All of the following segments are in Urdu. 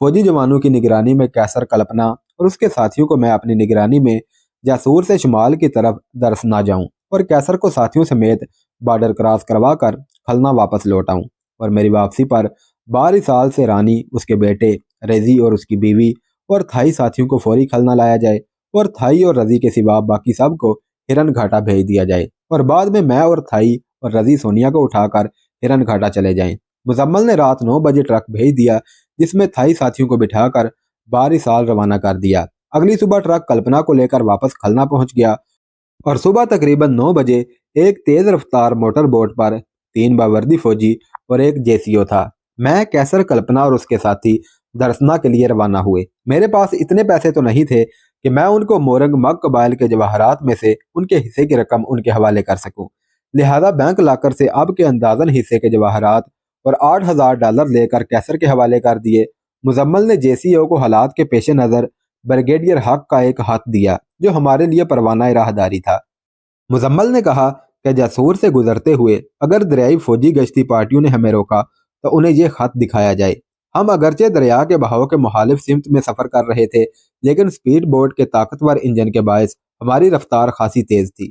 فوجی جوانوں کی نگرانی میں کیسر کلپنا اور اس کے ساتھیوں کو میں اپنی نگرانی میں جیسور سے شمال کی طرف درس نہ جاؤں اور کیسر کو ساتھیوں سمیت بارڈر کراس کروا کر کھلنا واپس لوٹ آؤں، اور میری واپسی پر 12 سال سے رانی، اس کے بیٹے رضی اور اس کی بیوی اور تھائی ساتھیوں کو فوری کھلنا لایا جائے، اور تھائی اور رضی کے سوا باقی سب کو ہرن گھاٹا بھیج دیا جائے، اور بعد میں اور تھائی اور رضی سونیا کو اٹھا کر ہرن گھاٹا چلے جائیں۔ مزمل نے رات 9 بجے ٹرک بھیج دیا جس میں تھائی ساتھیوں کو بٹھا کر 12 سال روانہ کر دیا۔ اگلی صبح ٹرک کلپنا کو لے کر واپس کھلنا پہنچ گیا، اور صبح تقریباً 9 بجے ایک تیز رفتار موٹر بوٹ پر 3 باوردی فوجی اور ایک جیسیو تھا۔ میں، کیسر، کلپنا اور اس کے ساتھی درسنا کے لیے روانہ ہوئے۔ میرے پاس اتنے پیسے تو نہیں تھے کہ میں ان کو مورنگ مگ قبائل کے جواہرات میں سے ان کے حصے کی رقم ان کے حوالے کر سکوں، لہذا بینک لاکر سے اب کے اندازن حصے کے جواہرات اور $8,000 لے کر کیسر کے حوالے کر دیے۔ مزمل نے جے سی او کو حالات کے پیش نظر بریگیڈیئر حق کا ایک ہاتھ دیا جو ہمارے لیے پروانہ راہداری تھا۔ مزمل نے کہا کہ جیسور سے گزرتے ہوئے اگر دریائی فوجی گشتی پارٹیوں نے ہمیں روکا تو انہیں یہ خط دکھایا جائے۔ ہم اگرچہ دریا کے بہاؤ کے مخالف سمت میں سفر کر رہے تھے، لیکن سپیڈ بوٹ کے طاقتور انجن کے باعث ہماری رفتار خاصی تیز تھی۔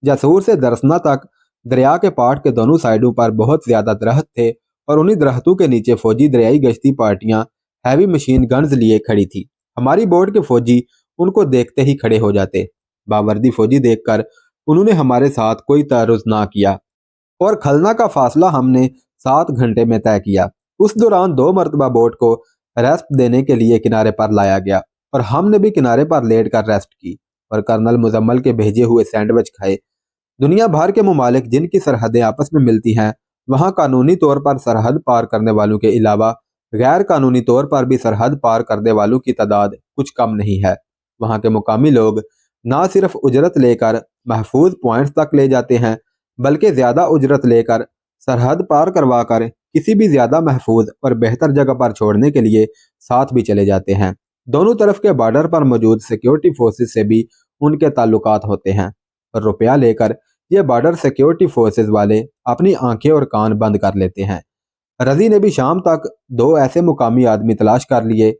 جیسور سے درسنا تک دریا کے پاٹ کے دونوں سائیڈوں پر بہت زیادہ درخت تھے، اور انہی درختوں کے نیچے فوجی دریائی گشتی پارٹیاں ہیوی مشین گنز لیے کھڑی تھی۔ ہماری بوٹ کے فوجی ان کو دیکھتے ہی کھڑے ہو جاتے۔ باوردی فوجی دیکھ کر انہوں نے ہمارے ساتھ کوئی تعارض نہ کیا، اور کھلنا کا فاصلہ ہم نے 7 گھنٹے میں طے کیا۔ اس دوران 2 مرتبہ بوٹ کو ریسٹ دینے کے لیے کنارے پر لایا گیا، اور ہم نے بھی کنارے پر لیٹ کر ریسٹ کی اور کرنل مزمل کے بھیجے ہوئے سینڈوچ کھائے۔ دنیا بھر کے ممالک جن کی سرحدیں آپس میں ملتی ہیں، وہاں قانونی طور پر سرحد پار کرنے والوں کے علاوہ غیر قانونی طور پر بھی سرحد پار کرنے والوں کی تعداد کچھ کم نہیں ہے۔ وہاں کے مقامی لوگ نہ صرف اجرت لے کر محفوظ پوائنٹس تک لے جاتے ہیں، بلکہ زیادہ اجرت لے کر سرحد پار کروا کر کسی بھی زیادہ محفوظ اور بہتر جگہ پر چھوڑنے کے لیے ساتھ بھی چلے جاتے ہیں۔ دونوں طرف کے بارڈر پر موجود سیکیورٹی فورسز سے بھی ان کے تعلقات ہوتے ہیں، اور روپیہ لے کر یہ بارڈر سیکیورٹی فورسز والے اپنی آنکھیں اور کان بند کر لیتے ہیں۔ رضی نے بھی شام تک 2 ایسے مقامی آدمی تلاش کر لیے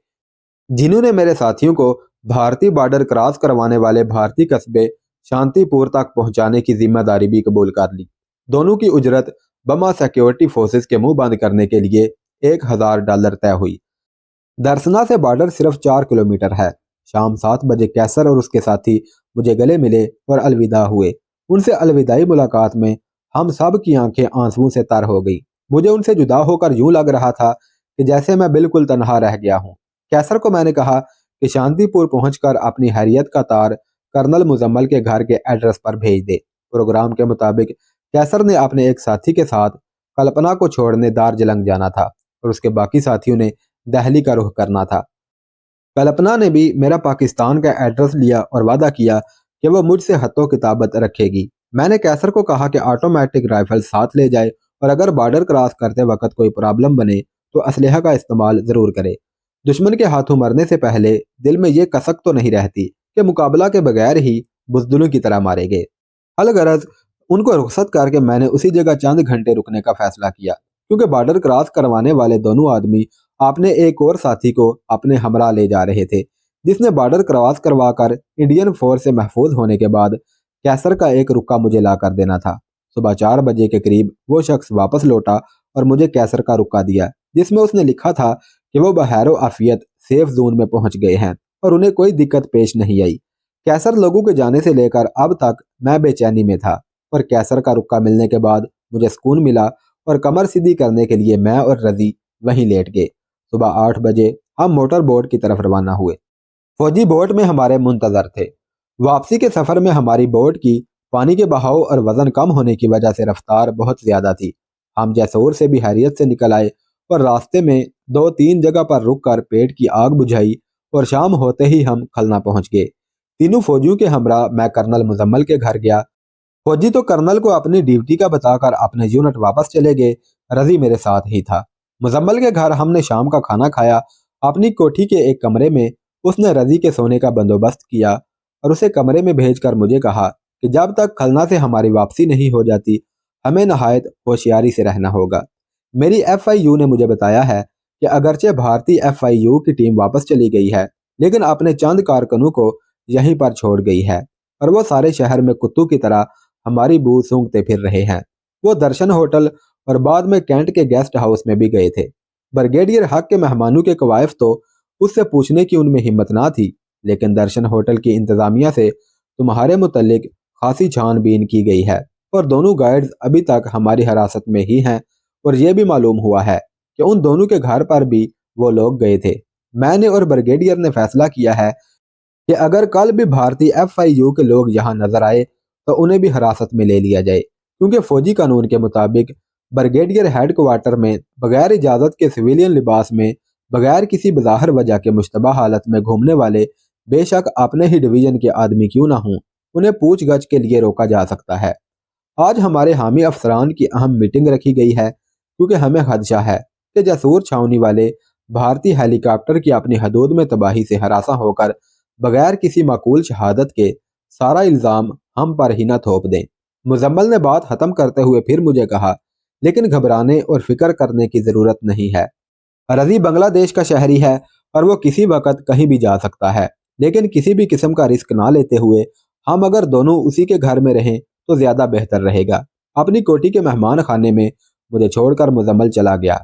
جنہوں نے میرے ساتھیوں کو بھارتی بارڈر کراس کروانے والے بھارتی قصبے شانتی پور تک پہنچانے کی ذمہ داری بھی قبول کر لی۔ دونوں کی اجرت بما سیکیورٹی فورسز کے منہ بند کرنے کے لیے $1,000 طے ہوئی۔ درسنا سے بارڈر صرف 4 کلومیٹر ہے۔ شام 7 بجے کیسر اور اس کے ساتھی مجھے گلے ملے اور الوداع ہوئے۔ ان سے الوداعی ملاقات میں ہم سب کی آنکھیں آنسوؤں سے تر ہو گئی۔ مجھے ان سے جدا ہو کر یوں لگ رہا تھا کہ جیسے میں بالکل تنہا رہ گیا ہوں۔ کیسر کو میں نے کہا کہ شانتی پور پہنچ کر اپنی حیریت کا تار کرنل مزمل کے گھر کے ایڈریس پر بھیج دے۔ پروگرام کے مطابق کیسر نے اپنے ایک ساتھی کے ساتھ کلپنا کو چھوڑنے دارجلنگ جانا تھا، اور اس کے باقی ساتھیوں نے دہلی کا رخ کرنا تھا۔ کلپنا نے بھی میرا پاکستان کا ایڈریس لیا اور وعدہ کیا کہ وہ مجھ سے خط و کتابت رکھے گی۔ میں نے کیسر کو کہا کہ آٹومیٹک رائفل ساتھ لے جائے، اور اگر بارڈر کراس کرتے وقت کوئی پرابلم بنے تو اسلحہ کا استعمال ضرور کرے۔ دشمن کے ہاتھوں مرنے سے پہلے دل میں یہ کسک تو نہیں رہتی کہ مقابلہ کے بغیر ہی بزدلوں کی طرح مارے گئے۔ الغرض ان کو رخصت کر کے میں نے اسی جگہ چند گھنٹے رکنے کا فیصلہ کیا، کیونکہ بارڈر کراس کروانے والے دونوں آدمی اپنے ایک اور ساتھی کو اپنے ہمراہ لے جا رہے تھے، جس نے بارڈر کراس کروا کر انڈین فورس سے محفوظ ہونے کے بعد کیسر کا ایک رکا مجھے لا کر دینا تھا۔ صبح 4 بجے کے قریب وہ شخص واپس لوٹا اور مجھے کیسر کا رکا دیا، جس میں اس نے لکھا تھا کہ وہ بخیر و عافیت سیف زون میں پہنچ گئے ہیں اور انہیں کوئی دقت پیش نہیں آئی۔ کیسر لوگوں کے جانے سے لے کر اب تک میں بے چینی میں تھا، اور کیسر کا رکا ملنے کے بعد مجھے سکون ملا، اور کمر سیدھی کرنے کے لیے میں اور رضی وہیں لیٹ گئے۔ صبح 8 بجے ہم موٹر بوٹ کی طرف روانہ ہوئے۔ فوجی بوٹ میں ہمارے منتظر تھے۔ واپسی کے سفر میں ہماری بوٹ کی پانی کے بہاؤ اور وزن کم ہونے کی وجہ سے رفتار بہت زیادہ تھی۔ ہم جیسور سے بھی خیریت سے نکل آئے، اور راستے میں 2-3 جگہ پر رک کر پیٹ کی آگ بجھائی، اور شام ہوتے ہی ہم کھلنا پہنچ گئے۔ تینوں فوجیوں کے ہمراہ میں کرنل مزمل کے گھر گیا۔ فوجی تو کرنل کو اپنی ڈیوٹی کا بتا کر اپنے یونٹ واپس چلے گئے، رضی میرے ساتھ ہی تھا۔ مزمل کے گھر ہم نے شام کا کھانا کھایا۔ اپنی کوٹھی کے ایک کمرے میں اس نے رضی کے سونے کا بندوبست کیا، اور اسے کمرے میں بھیج کر مجھے کہا کہ جب تک کھلنا سے ہماری واپسی نہیں ہو جاتی ہمیں نہایت ہوشیاری سے رہنا ہوگا۔ میری FIU نے مجھے بتایا ہے کہ اگرچہ بھارتی FIU کی ٹیم واپس چلی گئی ہے لیکن اپنے چند کارکنوں کو یہیں پر چھوڑ گئی ہے اور وہ سارے شہر میں کتوں کی طرح ہماری بو سونگتے پھر رہے ہیں۔ وہ درشن ہوٹل اور بعد میں کینٹ کے گیسٹ ہاؤس میں بھی گئے تھے۔ بریگیڈیئر حق کے مہمانوں کے کوائف تو اس سے پوچھنے کی ان میں ہمت نہ تھی، لیکن درشن ہوٹل کی انتظامیہ سے تمہارے متعلق خاصی چھان بین کی گئی ہے اور دونوں گائیڈز ابھی تک ہماری حراست میں ہی ہیں، اور یہ بھی معلوم ہوا ہے کہ ان دونوں کے گھر پر بھی وہ لوگ گئے تھے۔ میں نے اور بریگیڈیئر نے فیصلہ کیا ہے کہ اگر کل بھی بھارتی FIU کے لوگ یہاں نظر آئے تو انہیں بھی حراست میں لے لیا جائے، کیونکہ فوجی قانون کے مطابق بریگیڈیئر ہیڈ کوارٹر میں بغیر اجازت کے سویلین لباس میں بغیر کسی بظاہر وجہ کے مشتبہ حالت میں گھومنے والے بے شک اپنے ہی ڈویژن کے آدمی کیوں نہ ہوں، انہیں پوچھ گچھ کے لیے روکا جا سکتا ہے۔ آج ہمارے حامی افسران کی اہم میٹنگ رکھی گئی ہے کیونکہ ہمیں خدشہ ہے کہ جسور چھاونی والے بھارتی ہیلی کاپٹر کی اپنی حدود میں تباہی سے ہراساں ہو کر بغیر کسی معقول شہادت کے سارا الزام ہم پر ہی نہ تھوپ دیں۔ مزمل نے بات ختم کرتے ہوئے پھر مجھے کہا، لیکن گھبرانے اور فکر کرنے کی ضرورت نہیں ہے۔ رضی بنگلہ دیش کا شہری ہے اور وہ کسی وقت کہیں بھی جا سکتا ہے، لیکن کسی بھی قسم کا رسک نہ لیتے ہوئے ہم اگر دونوں اسی کے گھر میں رہیں تو زیادہ بہتر رہے گا۔ اپنی کوٹھی کے مہمان خانے میں مجھے چھوڑ کر مزمل چلا گیا۔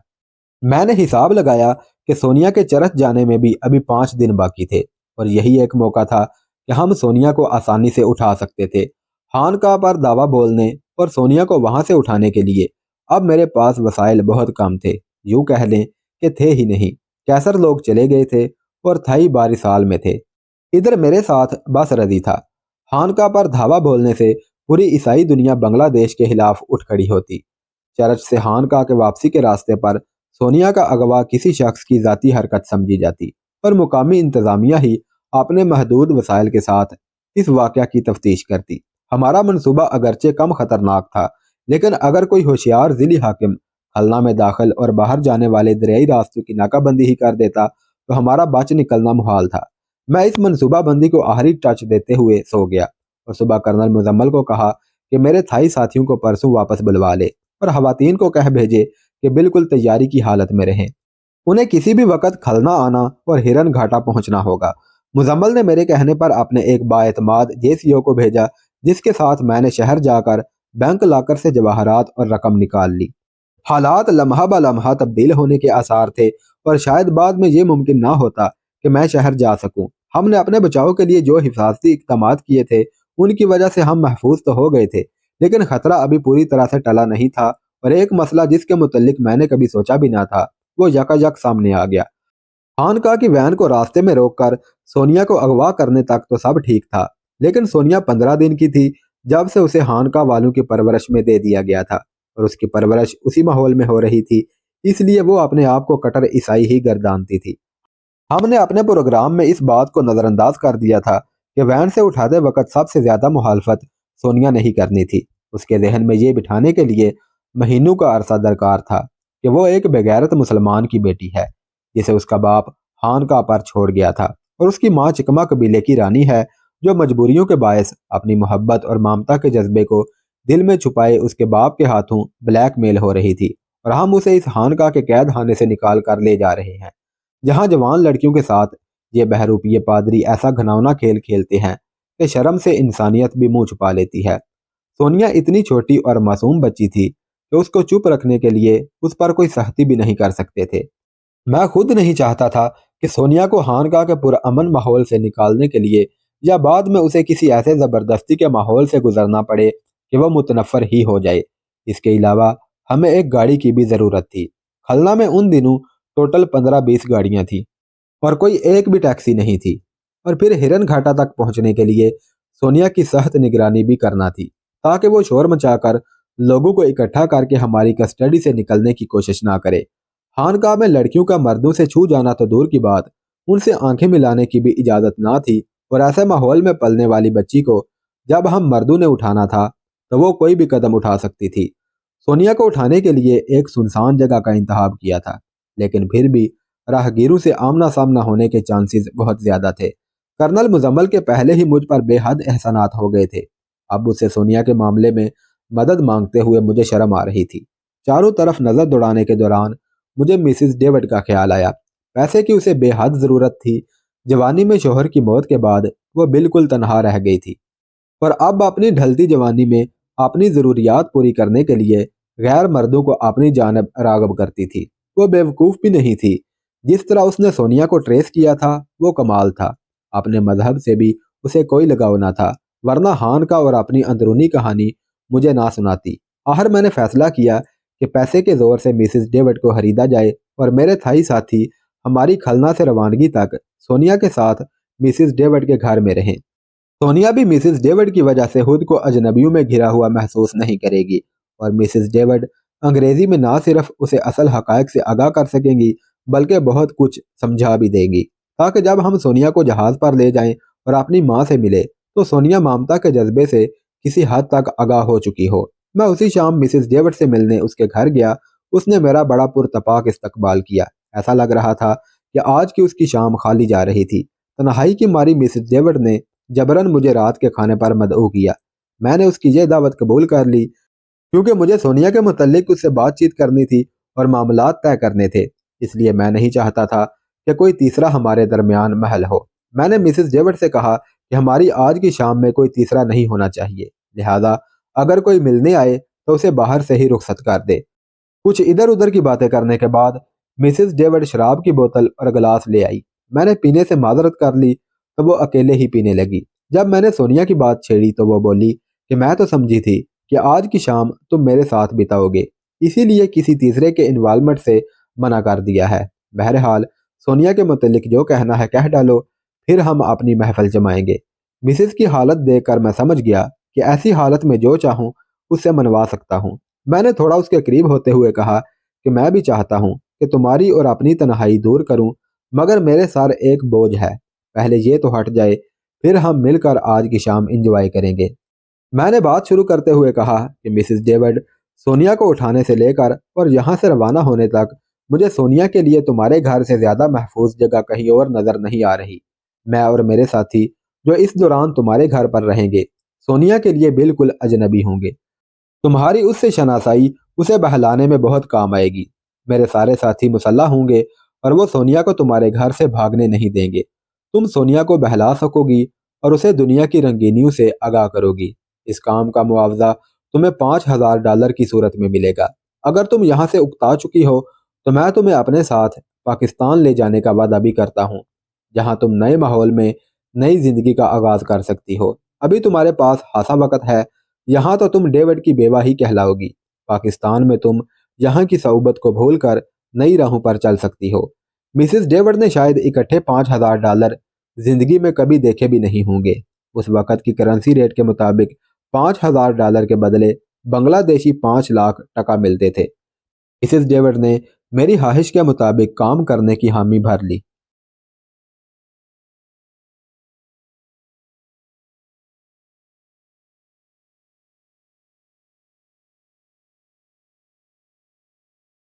میں نے حساب لگایا کہ سونیا کے چرچ جانے میں بھی ابھی 5 دن باقی تھے اور یہی ایک موقع تھا کہ ہم سونیا کو آسانی سے اٹھا سکتے تھے۔ خانقاہ پر دعویٰ بولنے اور سونیا کو وہاں سے اٹھانے کے لیے اب میرے پاس وسائل بہت کم تھے، یوں کہہ لیں کہ تھے ہی نہیں۔ کیسر لوگ چلے گئے تھے اور تھائی بارسال میں تھے۔ ادھر میرے ساتھ بس رضی تھا۔ خانقاہ پر دھاوا بولنے سے پوری عیسائی دنیا بنگلہ دیش کے خلاف اٹھ کھڑی ہوتی۔ چرچ سے خانقاہ کے واپسی کے راستے پر سونیا کا اغوا کسی شخص کی ذاتی حرکت سمجھی جاتی اور مقامی انتظامیہ ہی اپنے محدود وسائل کے ساتھ اس واقعہ کی تفتیش کرتی۔ ہمارا منصوبہ اگرچہ کم خطرناک تھا، لیکن اگر کوئی ہوشیار ضلعی حاکم خلنا میں داخل اور باہر جانے والے دریائی راستوں کی ناکہ بندی ہی کر دیتا تو ہمارا بچ نکلنا محال تھا۔ میں اس منصوبہ بندی کو آخری ٹچ دیتے ہوئے سو گیا اور صبح کرنل مزمل کو کہا کہ میرے تھائی ساتھیوں کو پرسوں واپس بلوا لے اور خواتین کو کہہ بھیجے کہ بالکل تیاری کی حالت میں رہیں۔ انہیں کسی بھی وقت کھلنا آنا اور ہرن گھاٹا پہنچنا ہوگا۔ مزمل نے میرے کہنے پر اپنے ایک بااعتماد JCO کو بھیجا جس کے ساتھ میں نے شہر جا کر بینک لاکر سے جواہرات اور رقم نکال لی۔ حالات لمحہ بہ لمحہ تبدیل ہونے کے آثار تھے اور شاید بعد میں یہ ممکن نہ ہوتا کہ میں شہر جا سکوں۔ ہم نے اپنے بچاؤ کے لیے جو حفاظتی اقدامات کیے تھے ان کی وجہ سے ہم محفوظ تو ہو گئے تھے، لیکن خطرہ ابھی پوری طرح سے ٹلا نہیں تھا، اور ایک مسئلہ جس کے متعلق میں نے کبھی سوچا بھی نہ تھا وہ یکا سامنے آ گیا۔ خانقاہ کی وین کو راستے میں روک کر سونیا کو اغوا کرنے تک تو سب ٹھیک تھا، لیکن سونیا 15 دن کی تھی جب سے اسے خانقاہ والوں کی پرورش میں دے دیا گیا تھا اور اس کی پرورش اسی ماحول میں ہو رہی تھی، اس لیے وہ اپنے آپ کو کٹر عیسائی ہی گردانتی تھی۔ ہم نے اپنے پروگرام میں اس بات کو نظر انداز کر دیا تھا کہ وین سے اٹھاتے وقت سب سے زیادہ مخالفت سونیا نہیں کرنی تھی۔ اس کے ذہن میں یہ بٹھانے کے لیے مہینوں کا عرصہ درکار تھا کہ وہ ایک بغیرت مسلمان کی بیٹی ہے جسے اس کا باپ خانقاہ پر چھوڑ گیا تھا، اور اس کی ماں چکما قبیلے کی رانی ہے جو مجبوریوں کے باعث اپنی محبت اور ممتا کے جذبے کو دل میں چھپائے اس کے باپ کے ہاتھوں بلیک میل ہو رہی تھی، اور ہم اسے اس خانقاہ کے قید خانے سے نکال کر لے جا رہے ہیں جہاں جوان لڑکیوں کے ساتھ یہ بہروپیے پادری ایسا گھناؤنا کھیل کھیلتے ہیں کہ شرم سے انسانیت بھی منہ چھپا لیتی ہے۔ سونیا اتنی چھوٹی اور معصوم بچی تھی کہ اس کو چپ رکھنے کے لیے اس پر کوئی سختی بھی نہیں کر سکتے تھے۔ میں خود نہیں چاہتا تھا کہ سونیا کو خانقاہ کے پرامن ماحول سے نکالنے کے لیے یا بعد میں اسے کسی ایسے زبردستی کے ماحول سے گزرنا پڑے کہ وہ متنفر ہی ہو جائے۔ اس کے علاوہ ہمیں ایک گاڑی کی بھی ضرورت تھی۔ خلنا میں ان دنوں ٹوٹل 15-20 گاڑیاں تھیں اور کوئی ایک بھی ٹیکسی نہیں تھی، اور پھر ہرن گھاٹا تک پہنچنے کے لیے سونیا کی سخت نگرانی بھی کرنا تھی تاکہ وہ شور مچا کر لوگوں کو اکٹھا کر کے ہماری کسٹڈی سے نکلنے کی کوشش نہ کرے۔ خانقاہ میں لڑکیوں کا مردوں سے چھو جانا تو دور کی بات، ان سے آنکھیں ملانے کی بھی اجازت نہ تھی، اور ایسے ماحول میں پلنے والی بچی کو جب ہم مردوں نے اٹھانا تھا تو وہ کوئی بھی قدم اٹھا سکتی تھی۔ سونیا کو اٹھانے کے لیے ایک سنسان جگہ کا انتخاب کیا تھا، لیکن پھر بھی راہگیروں سے آمنا سامنا ہونے کے چانسز بہت زیادہ تھے۔ کرنل مزمل کے پہلے ہی مجھ پر بے حد احسانات ہو گئے تھے، اب اسے سونیا کے معاملے میں مدد مانگتے ہوئے مجھے شرم آ رہی تھی۔ چاروں طرف نظر دوڑانے کے دوران مجھے مسز ڈیوڈ کا خیال آیا۔ پیسے کی اسے بے حد ضرورت تھی۔ جوانی میں شوہر کی موت کے بعد وہ بالکل تنہا رہ گئی تھی، اور اب اپنی ڈھلتی جوانی میں اپنی ضروریات پوری کرنے کے لیے غیر مردوں کو اپنی جانب راغب کرتی تھی۔ وہ بیوقوف بھی نہیں تھی۔ جس طرح اس نے سونیا کو ٹریس کیا تھا وہ کمال تھا۔ اپنے مذہب سے بھی اسے کوئی لگاؤ نہ تھا، ورنہ ہان کا اور اپنی اندرونی کہانی مجھے نہ سناتی۔ آخر میں نے فیصلہ کیا کہ پیسے کے زور سے مسز ڈیوڈ کو خریدا جائے اور میرے تھائی ساتھی ہماری کھلنا سے روانگی تک سونیا کے ساتھ مسز ڈیوڈ کے گھر میں رہیں۔ سونیا بھی مسز ڈیوڈ کی وجہ سے خود کو اجنبیوں میں گھرا ہوا محسوس نہیں کرے گی، اور مسز ڈیوڈ انگریزی میں نہ صرف اسے اصل حقائق سے آگاہ کر سکیں گی بلکہ بہت کچھ سمجھا بھی دیں گی، تاکہ جب ہم سونیا کو جہاز پر لے جائیں اور اپنی ماں سے ملے تو سونیا ممتا کے جذبے سے کسی حد تک آگاہ ہو چکی ہو۔ میں اسی شام مسز ڈیوڈ سے ملنے اس کے گھر گیا۔ اس نے میرا بڑا پرتپاک استقبال کیا۔ ایسا لگ رہا تھا کہ آج کی اس کی شام خالی جا رہی تھی۔ تنہائی کی ماری مسز ڈیوڈ نے جبراً مجھے رات کے کھانے پر مدعو کیا۔ میں نے اس کی یہ دعوت قبول کر لی کیونکہ مجھے سونیا کے متعلق اس سے بات چیت کرنی تھی اور معاملات طے کرنے تھے، اس لیے میں نہیں چاہتا تھا کہ کوئی تیسرا ہمارے درمیان محل ہو۔ میں نے مسز ڈیوڈ سے کہا کہ ہماری آج کی شام میں کوئی تیسرا نہیں ہونا چاہیے، لہذا اگر کوئی ملنے آئے تو اسے باہر سے ہی رخصت کر دے۔ کچھ ادھر ادھر کی باتیں کرنے کے بعد مسز ڈیوڈ شراب کی بوتل اور گلاس لے آئی۔ میں نے پینے سے معذرت کر لی تو وہ اکیلے ہی پینے لگی۔ جب میں نے سونیا کی بات چھیڑی تو وہ بولی کہ میں تو سمجھی تھی کہ آج کی شام تم میرے ساتھ بتاؤ گے، اسی لیے کسی تیسرے کے انوالومنٹ سے منع کر دیا ہے۔ بہرحال سونیا کے متعلق جو کہنا ہے کہہ ڈالو، پھر ہم اپنی محفل جمائیں گے۔ مسز کی حالت دیکھ کر میں سمجھ گیا کہ ایسی حالت میں جو چاہوں اس سے منوا سکتا ہوں۔ میں نے تھوڑا اس کے قریب ہوتے ہوئے کہا کہ میں بھی چاہتا ہوں کہ تمہاری اور اپنی تنہائی دور کروں، مگر میرے سر ایک بوجھ ہے، پہلے یہ تو ہٹ جائے، پھر ہم مل کر آج کی شام انجوائے کریں گے۔ میں نے بات شروع کرتے ہوئے کہا کہ مسز ڈیوڈ، سونیا کو اٹھانے سے لے کر اور یہاں سے روانہ ہونے تک مجھے سونیا کے لیے تمہارے گھر سے زیادہ محفوظ جگہ کہیں اور نظر نہیں آ رہی۔ میں اور میرے ساتھی جو اس دوران تمہارے گھر پر رہیں گے سونیا کے لیے بالکل اجنبی ہوں گے۔ تمہاری اس سے شناسائی اسے بہلانے میں بہت کام آئے گی۔ میرے سارے ساتھی مسلح ہوں گے اور وہ سونیا کو تمہارے گھر سے بھاگنے نہیں دیں گے۔ تم سونیا کو بہلا سکو گی اور اسے دنیا کی رنگینیوں سے آگاہ کرو گی۔ اس کام کا معاوضہ تمہیں $5000 کی صورت میں ملے گا۔ اگر تم یہاں سے اکتا چکی ہو تو میں تمہیں اپنے ساتھ پاکستان لے جانے کا وعدہ بھی کرتا ہوں، جہاں تم نئے ماحول میں نئی زندگی کا آغاز کر سکتی ہو۔ ابھی تمہارے پاس خاصا وقت ہے، یہاں تو تم ڈیوڈ کی بیوہ ہی کہلاؤ گی۔ پاکستان میں تم یہاں کی صعوبت کو بھول کر نئی راہوں پر چل سکتی ہو۔ مسز ڈیوڈ نے شاید اکٹھے $5000 زندگی میں کبھی دیکھے بھی نہیں ہوں گے۔ اس وقت کی کرنسی ریٹ کے مطابق $5000 کے بدلے بنگلہ دیشی 5 لاکھ ٹکا ملتے تھے۔ مسز ڈیوڈ نے میری خواہش کے مطابق کام کرنے کی حامی بھر لی۔